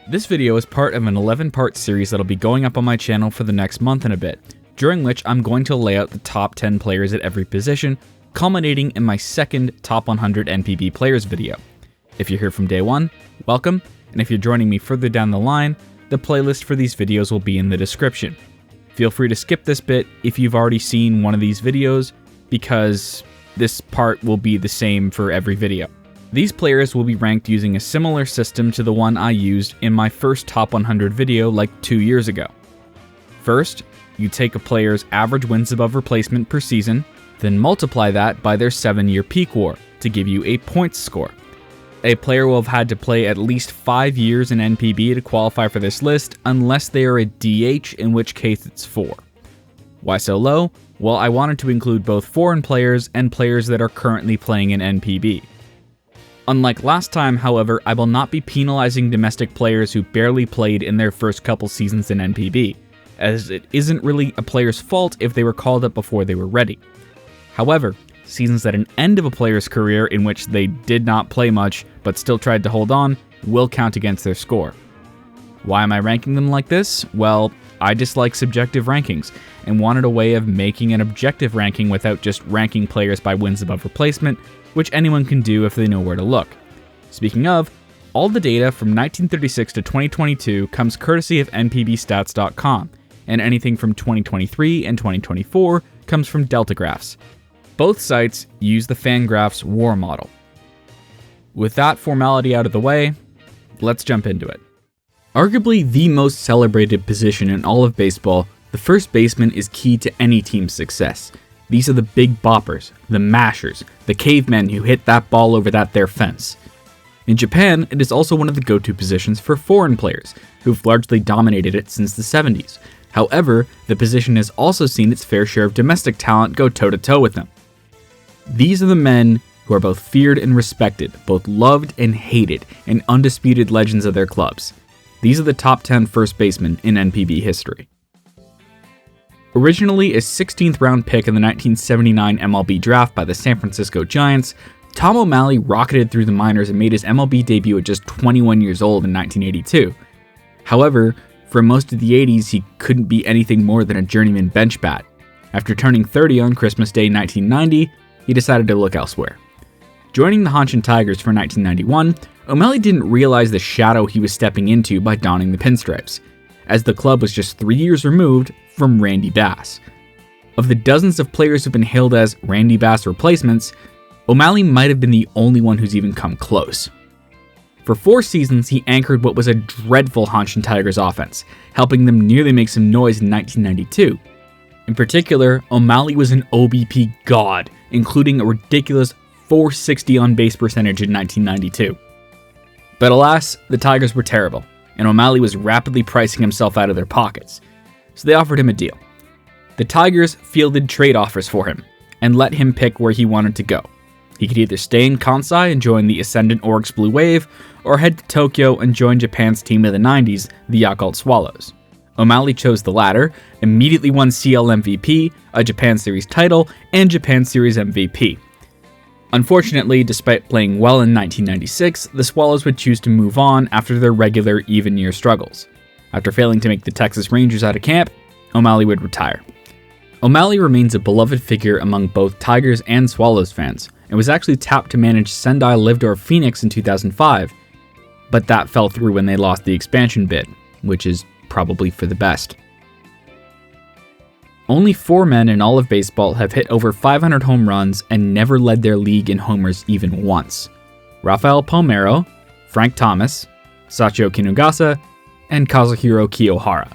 This video is part of an 11-part series that'll be going up on my channel for the next month and a bit, during which I'm going to lay out the top 10 players at every position, culminating in my second top 100 NPB players video. If you're here from day one, welcome, and if you're joining me further down the line, the playlist for these videos will be in the description. Feel free to skip this bit if you've already seen one of these videos, because this part will be the same for every video. These players will be ranked using a similar system to the one I used in my first top 100 video like 2 years ago. First, you take a player's average wins above replacement per season, then multiply that by their 7-year peak WAR to give you a points score. A player will have had to play at least 5 years in NPB to qualify for this list, unless they are a DH, in which case it's 4. Why so low? Well, I wanted to include both foreign players and players that are currently playing in NPB. Unlike last time, however, I will not be penalizing domestic players who barely played in their first couple seasons in NPB, as it isn't really a player's fault if they were called up before they were ready. However, seasons at an end of a player's career in which they did not play much but still tried to hold on will count against their score. Why am I ranking them like this? Well, I dislike subjective rankings and wanted a way of making an objective ranking without just ranking players by wins above replacement, which anyone can do if they know where to look. Speaking of, all the data from 1936 to 2022 comes courtesy of NPBstats.com, and anything from 2023 and 2024 comes from Deltagraphs. Both sites use the Fangraphs WAR model. With that formality out of the way, let's jump into it. Arguably the most celebrated position in all of baseball, the first baseman is key to any team's success. These are the big boppers, the mashers, the cavemen who hit that ball over that there fence. In Japan, it is also one of the go-to positions for foreign players, who've largely dominated it since the 70s. However, the position has also seen its fair share of domestic talent go toe-to-toe with them. These are the men who are both feared and respected, both loved and hated, and undisputed legends of their clubs. These are the top 10 first basemen in NPB history. Originally a 16th round pick in the 1979 MLB draft by the San Francisco Giants, Tom O'Malley rocketed through the minors and made his MLB debut at just 21 years old in 1982. However, for most of the 80s, he couldn't be anything more than a journeyman bench bat. After turning 30 on Christmas Day 1990, he decided to look elsewhere. Joining the Hanshin Tigers for 1991, O'Malley didn't realize the shadow he was stepping into by donning the pinstripes, as the club was just 3 years removed from Randy Bass. Of the dozens of players who've been hailed as Randy Bass replacements, O'Malley might have been the only one who's even come close. For 4 seasons, he anchored what was a dreadful Hanshin Tigers offense, helping them nearly make some noise in 1992. In particular, O'Malley was an OBP god, including a ridiculous .460 on-base percentage in 1992. But alas, the Tigers were terrible, and O'Malley was rapidly pricing himself out of their pockets, so they offered him a deal. The Tigers fielded trade offers for him, and let him pick where he wanted to go. He could either stay in Kansai and join the ascendant Oryx Blue Wave, or head to Tokyo and join Japan's team of the 90s, the Yakult Swallows. O'Malley chose the latter, immediately won CL MVP, a Japan Series title, and Japan Series MVP. Unfortunately, despite playing well in 1996, the Swallows would choose to move on after their regular even-year struggles. After failing to make the Texas Rangers out of camp, O'Malley would retire. O'Malley remains a beloved figure among both Tigers and Swallows fans, and was actually tapped to manage Sendai Livdor Phoenix in 2005, but that fell through when they lost the expansion bid, which is probably for the best. Only 4 men in all of baseball have hit over 500 home runs and never led their league in homers even once. Rafael Palmeiro, Frank Thomas, Sachio Kinugasa, and Kazuhiro Kiyohara.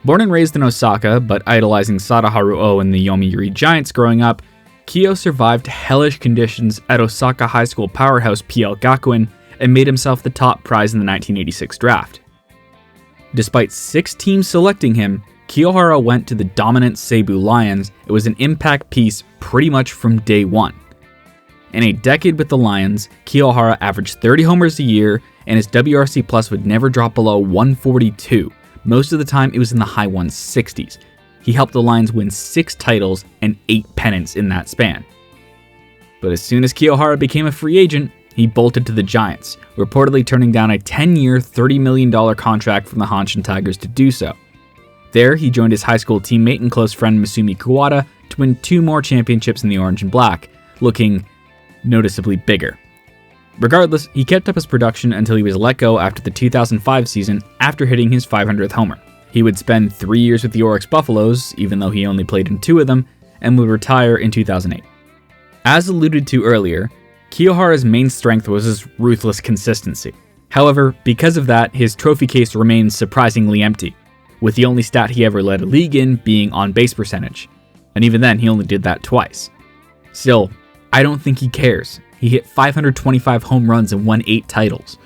Born and raised in Osaka, but idolizing Sadaharu Oh and the Yomiuri Giants growing up, Kiyo survived hellish conditions at Osaka high school powerhouse PL Gakuen and made himself the top prize in the 1986 draft. Despite 6 teams selecting him, Kiyohara went to the dominant Seibu Lions. It was an impact piece pretty much from day one. In a decade with the Lions, Kiyohara averaged 30 homers a year, and his WRC plus would never drop below 142. Most of the time, it was in the high 160s. He helped the Lions win 6 titles and 8 pennants in that span. But as soon as Kiyohara became a free agent, he bolted to the Giants, reportedly turning down a 10-year, $30 million contract from the Hanshin Tigers to do so. There, he joined his high school teammate and close friend Masumi Kuwata to win 2 more championships in the orange and black, looking noticeably bigger. Regardless, he kept up his production until he was let go after the 2005 season after hitting his 500th homer. He would spend 3 years with the Oryx Buffaloes, even though he only played in 2 of them, and would retire in 2008. As alluded to earlier, Kiyohara's main strength was his ruthless consistency. However, because of that, his trophy case remains surprisingly empty, with the only stat he ever led a league in being on-base percentage. And even then, he only did that twice. Still, I don't think he cares. He hit 525 home runs and won 8 titles.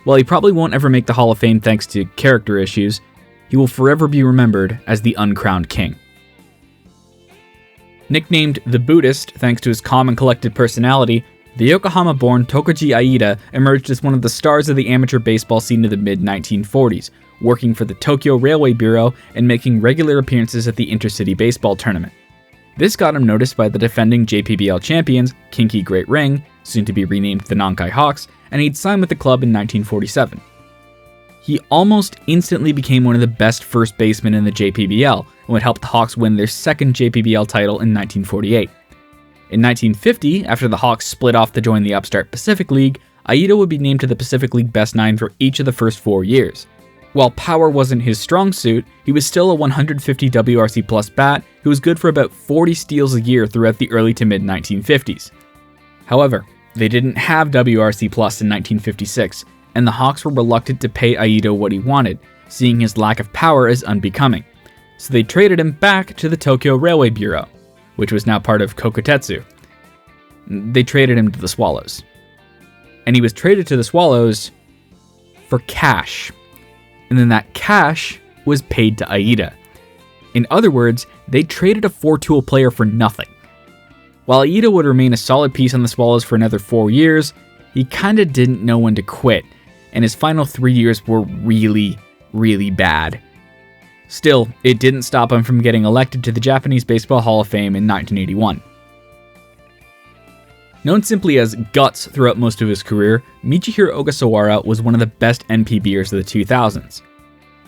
While he probably won't ever make the Hall of Fame thanks to character issues, he will forever be remembered as the uncrowned king. Nicknamed the Buddhist thanks to his calm and collected personality, the Yokohama-born Tokuji Aida emerged as one of the stars of the amateur baseball scene of the mid-1940s, working for the Tokyo Railway Bureau and making regular appearances at the Intercity Baseball Tournament. This got him noticed by the defending JPBL champions, Kinki Great Ring, soon to be renamed the Nankai Hawks, and he'd signed with the club in 1947. He almost instantly became one of the best first basemen in the JPBL and would help the Hawks win their second JPBL title in 1948. In 1950, after the Hawks split off to join the upstart Pacific League, Aida would be named to the Pacific League Best 9 for each of the first 4 years. While power wasn't his strong suit, he was still a 150 WRC plus bat who was good for about 40 steals a year throughout the early to mid 1950s. However, they didn't have WRC plus in 1956, and the Hawks were reluctant to pay Aida what he wanted, seeing his lack of power as unbecoming. So they traded him back to the Tokyo Railway Bureau, which was now part of Kokutetsu. They traded him to the Swallows. And he was traded to the Swallows for cash. And then that cash was paid to Aida. In other words, they traded a 4-tool player for nothing. While Aida would remain a solid piece on the Swallows for another 4 years, he kinda didn't know when to quit, and his final 3 years were really, really bad. Still, it didn't stop him from getting elected to the Japanese Baseball Hall of Fame in 1981. Known simply as Guts throughout most of his career, Michihiro Ogasawara was one of the best NPBers of the 2000s.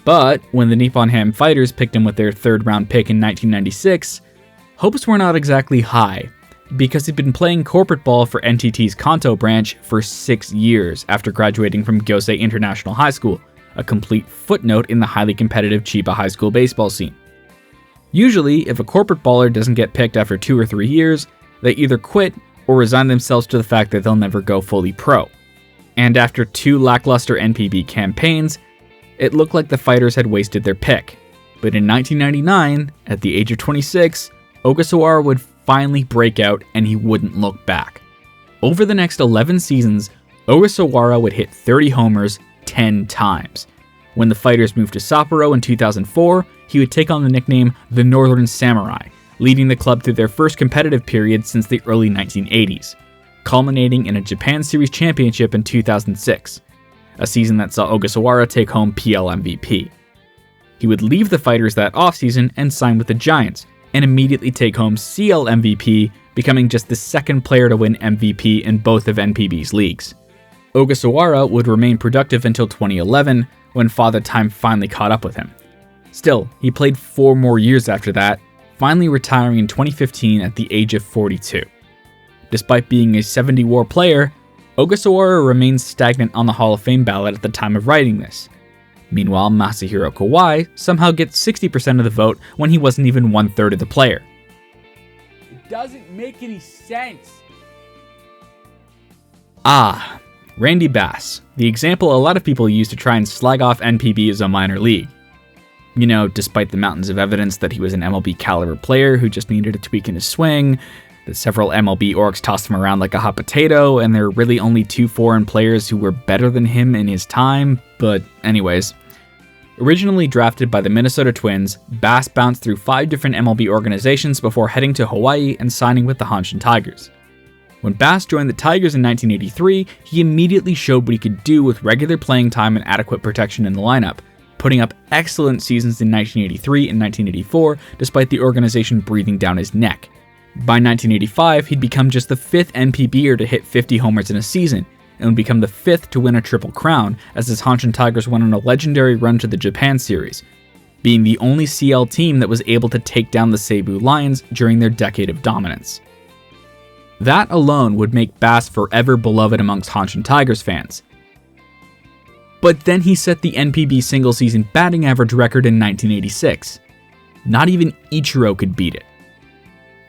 But when the Nippon Ham Fighters picked him with their 3rd round pick in 1996, hopes were not exactly high, because he'd been playing corporate ball for NTT's Kanto branch for 6 years after graduating from Gyosei International High School, a complete footnote in the highly competitive Chiba high school baseball scene. Usually, if a corporate baller doesn't get picked after 2 or 3 years, they either quit or resign themselves to the fact that they'll never go fully pro. And after 2 lackluster NPB campaigns, it looked like the Fighters had wasted their pick. But in 1999, at the age of 26, Ogasawara would finally break out and he wouldn't look back. Over the next 11 seasons, Ogasawara would hit 30 homers 10 times. When the Fighters moved to Sapporo in 2004, he would take on the nickname the Northern Samurai, leading the club through their first competitive period since the early 1980s, culminating in a Japan Series championship in 2006, a season that saw Ogasawara take home PL MVP. He would leave the Fighters that offseason and sign with the Giants, and immediately take home CL MVP, becoming just the 2nd player to win MVP in both of NPB's leagues. Ogasawara would remain productive until 2011, when Father Time finally caught up with him. Still, he played 4 more years after that, finally retiring in 2015 at the age of 42. Despite being a 70 WAR player, Ogasawara remains stagnant on the Hall of Fame ballot at the time of writing this. Meanwhile, Masahiro Kawai somehow gets 60% of the vote when he wasn't even 1/3 of the player. It doesn't make any sense. Randy Bass, the example a lot of people use to try and slag off NPB as a minor league. You know, despite the mountains of evidence that he was an MLB caliber player who just needed a tweak in his swing, that several MLB orgs tossed him around like a hot potato, and there are really only 2 foreign players who were better than him in his time, but anyways. Originally drafted by the Minnesota Twins, Bass bounced through 5 different MLB organizations before heading to Hawaii and signing with the Hanshin Tigers. When Bass joined the Tigers in 1983, he immediately showed what he could do with regular playing time and adequate protection in the lineup, putting up excellent seasons in 1983 and 1984 despite the organization breathing down his neck. By 1985, he'd become just the 5th NPBer to hit 50 homers in a season, and would become the 5th to win a Triple Crown as his Hanshin Tigers went on a legendary run to the Japan Series, being the only CL team that was able to take down the Seibu Lions during their decade of dominance. That alone would make Bass forever beloved amongst Hanshin Tigers fans. But then he set the NPB single-season batting average record in 1986. Not even Ichiro could beat it.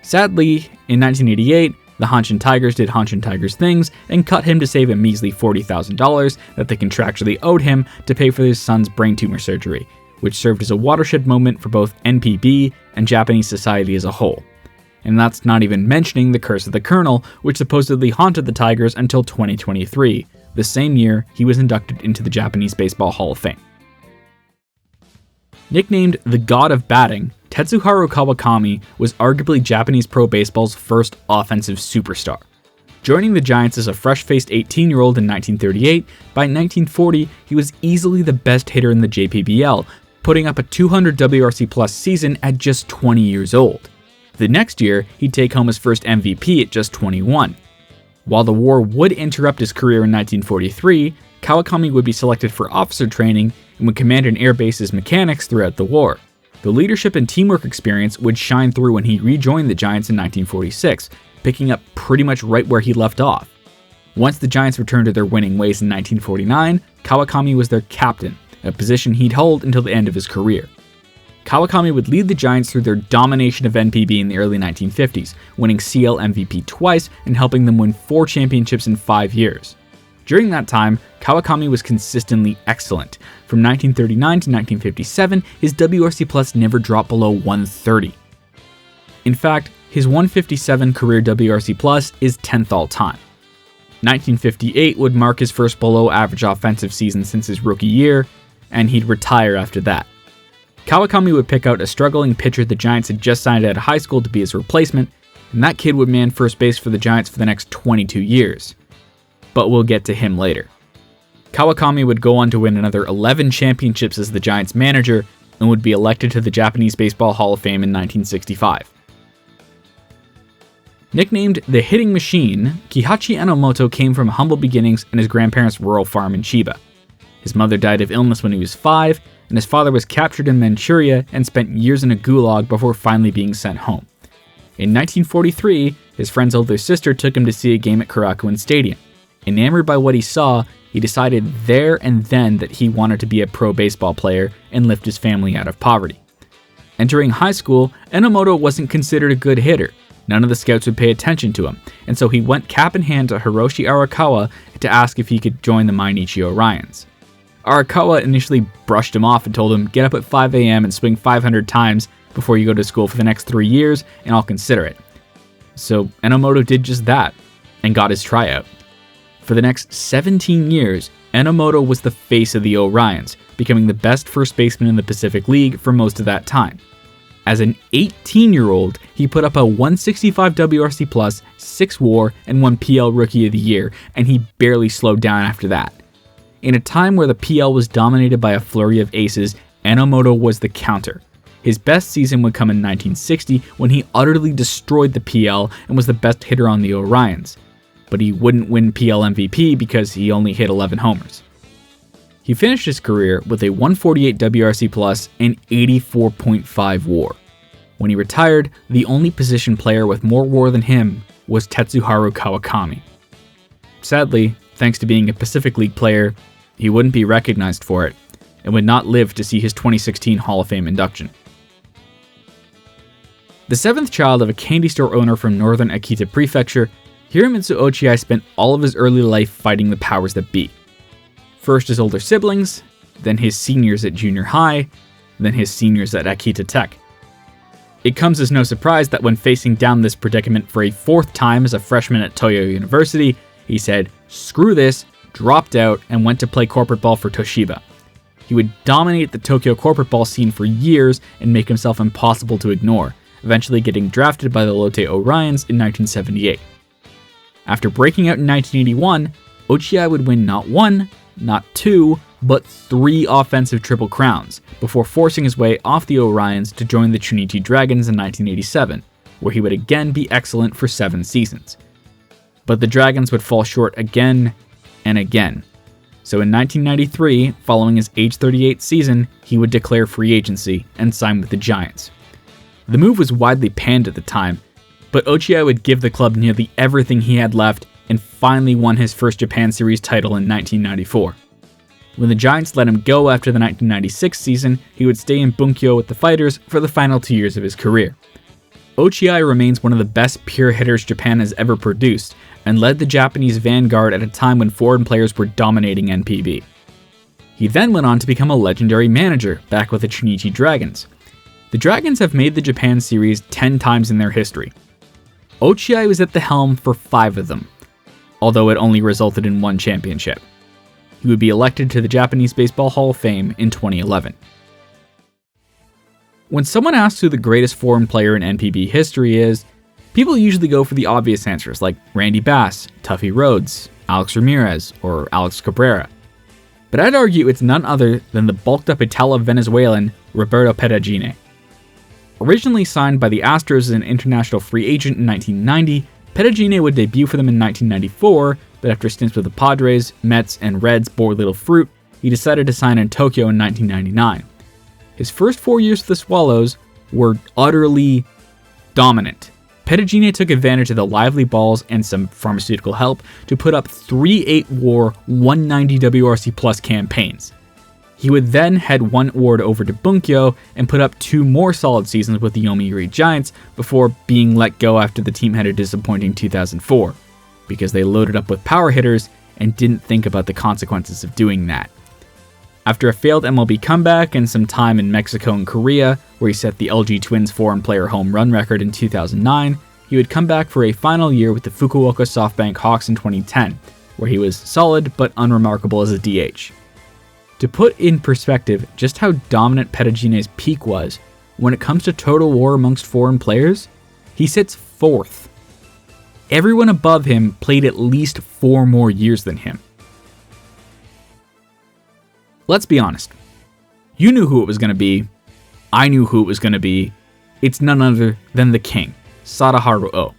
Sadly, in 1988, the Hanshin Tigers did Hanshin Tigers things and cut him to save a measly $40,000 that they contractually owed him to pay for his son's brain tumor surgery, which served as a watershed moment for both NPB and Japanese society as a whole. And that's not even mentioning the curse of the Colonel, which supposedly haunted the Tigers until 2023, the same year he was inducted into the Japanese Baseball Hall of Fame. Nicknamed the God of Batting, Tetsuharu Kawakami was arguably Japanese pro baseball's first offensive superstar. Joining the Giants as a fresh-faced 18-year-old in 1938, by 1940 he was easily the best hitter in the JPBL, putting up a 200 WRC plus season at just 20 years old. The next year, he'd take home his first MVP at just 21. While the war would interrupt his career in 1943, Kawakami would be selected for officer training and would command an air base's mechanics throughout the war. The leadership and teamwork experience would shine through when he rejoined the Giants in 1946, picking up pretty much right where he left off. Once the Giants returned to their winning ways in 1949, Kawakami was their captain, a position he'd hold until the end of his career. Kawakami would lead the Giants through their domination of NPB in the early 1950s, winning CL MVP twice and helping them win 4 championships in 5 years. During that time, Kawakami was consistently excellent. From 1939 to 1957, his WRC Plus never dropped below 130. In fact, his 157 career WRC Plus is 10th all time. 1958 would mark his first below average offensive season since his rookie year, and he'd retire after that. Kawakami would pick out a struggling pitcher the Giants had just signed out of high school to be his replacement, and that kid would man first base for the Giants for the next 22 years. But we'll get to him later. Kawakami would go on to win another 11 championships as the Giants manager and would be elected to the Japanese Baseball Hall of Fame in 1965. Nicknamed the Hitting Machine, Kihachi Enomoto came from humble beginnings in his grandparents' rural farm in Chiba. His mother died of illness when he was 5, and his father was captured in Manchuria and spent years in a gulag before finally being sent home. In 1943, his friend's older sister took him to see a game at Korakuen Stadium. Enamored by what he saw, he decided there and then that he wanted to be a pro baseball player and lift his family out of poverty. Entering high school, Enomoto wasn't considered a good hitter. None of the scouts would pay attention to him, and so he went cap in hand to Hiroshi Arakawa to ask if he could join the Mainichi Orions. Arakawa initially brushed him off and told him, "Get up at 5 a.m. and swing 500 times before you go to school for the next 3 years, and I'll consider it." So Enomoto did just that, and got his tryout. For the next 17 years, Enomoto was the face of the Orions, becoming the best first baseman in the Pacific League for most of that time. As an 18-year-old, he put up a 165 WRC+, 6 WAR, and 1 PL Rookie of the Year, and he barely slowed down after that. In a time where the PL was dominated by a flurry of aces, Enomoto was the counter. His best season would come in 1960 when he utterly destroyed the PL and was the best hitter on the Orions. But he wouldn't win PL MVP because he only hit 11 homers. He finished his career with a 148 WRC+ and 84.5 WAR. When he retired, the only position player with more WAR than him was Tetsuharu Kawakami. Sadly, thanks to being a Pacific League player, he wouldn't be recognized for it, and would not live to see his 2016 Hall of Fame induction. The 7th child of a candy store owner from northern Akita Prefecture, Hiromitsu Ochiai spent all of his early life fighting the powers that be. First his older siblings, then his seniors at junior high, then his seniors at Akita Tech. It comes as no surprise that when facing down this predicament for a 4th time as a freshman at Toyo University, he said, "Screw this," dropped out, and went to play corporate ball for Toshiba. He would dominate the Tokyo corporate ball scene for years and make himself impossible to ignore, eventually getting drafted by the Lotte Orions in 1978. After breaking out in 1981, Ochiai would win not 1, not 2, but 3 offensive Triple Crowns, before forcing his way off the Orions to join the Chunichi Dragons in 1987, where he would again be excellent for 7 seasons. But the Dragons would fall short again and again. So in 1993, following his age 38 season, he would declare free agency and sign with the Giants. The move was widely panned at the time, but Ochai would give the club nearly everything he had left and finally won his first Japan Series title in 1994. When the Giants let him go after the 1996 season, he would stay in Bunkyo with the Fighters for the final 2 years of his career. Ochai remains one of the best pure hitters Japan has ever produced, and led the Japanese vanguard at a time when foreign players were dominating NPB. He then went on to become a legendary manager, back with the Chunichi Dragons. The Dragons have made the Japan Series 10 times in their history. Ochai was at the helm for 5 of them, although it only resulted in 1 championship. He would be elected to the Japanese Baseball Hall of Fame in 2011. When someone asks who the greatest foreign player in NPB history is, people usually go for the obvious answers like Randy Bass, Tuffy Rhodes, Alex Ramirez, or Alex Cabrera. But I'd argue it's none other than the bulked-up Italo-Venezuelan Roberto Perugini. Originally signed by the Astros as an international free agent in 1990, Perugini would debut for them in 1994, but after stints with the Padres, Mets, and Reds bore little fruit, he decided to sign in Tokyo in 1999. His first 4 years with the Swallows were utterly dominant. Perugini took advantage of the lively balls and some pharmaceutical help to put up 3 8-WAR 190 WRC plus campaigns. He would then head 1 award over to Bunkyo and put up 2 more solid seasons with the Yomiuri Giants before being let go after the team had a disappointing 2004, because they loaded up with power hitters and didn't think about the consequences of doing that. After a failed MLB comeback and some time in Mexico and Korea, where he set the LG Twins foreign player home run record in 2009, he would come back for a final year with the Fukuoka SoftBank Hawks in 2010, where he was solid but unremarkable as a DH. To put in perspective just how dominant Perugini's peak was, when it comes to total WAR amongst foreign players, he sits 4th. Everyone above him played at least 4 more years than him. Let's be honest. You knew who it was going to be. I knew who it was going to be. It's none other than the king, Sadaharu Oh.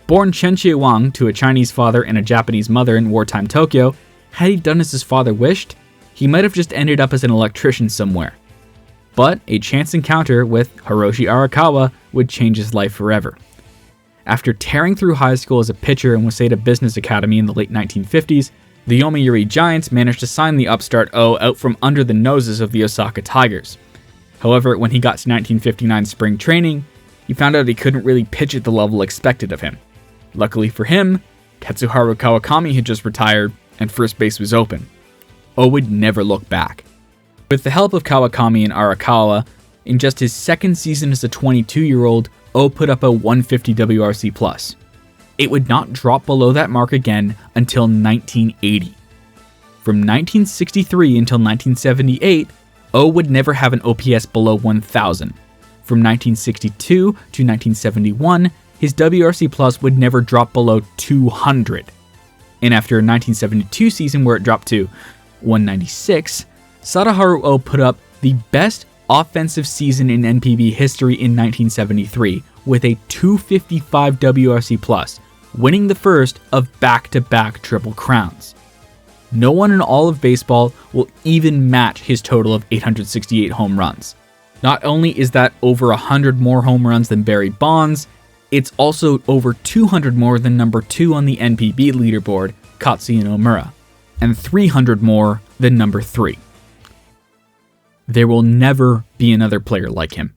Born Chen Chie-wang to a Chinese father and a Japanese mother in wartime Tokyo, had he done as his father wished, he might have just ended up as an electrician somewhere. But a chance encounter with Hiroshi Arakawa would change his life forever. After tearing through high school as a pitcher in Waseda Business Academy in the late 1950s, the Yomiuri Giants managed to sign the upstart O out from under the noses of the Osaka Tigers. However, when he got to 1959 spring training, he found out he couldn't really pitch at the level expected of him. Luckily for him, Tetsuharu Kawakami had just retired and first base was open. O would never look back. With the help of Kawakami and Arakawa, in just his second season as a 22-year-old, O put up a 150 WRC+. It would not drop below that mark again until 1980. From 1963 until 1978, O would never have an OPS below 1,000. From 1962 to 1971, his WRC Plus would never drop below 200. And after a 1972 season where it dropped to 196, Sadaharu Oh put up the best offensive season in NPB history in 1973 with a 255 WRC Plus, winning the first of back-to-back Triple Crowns. No one in all of baseball will even match his total of 868 home runs. Not only is that over 100 more home runs than Barry Bonds, it's also over 200 more than number 2 on the NPB leaderboard, Katsuya Nomura, and 300 more than number 3. There will never be another player like him.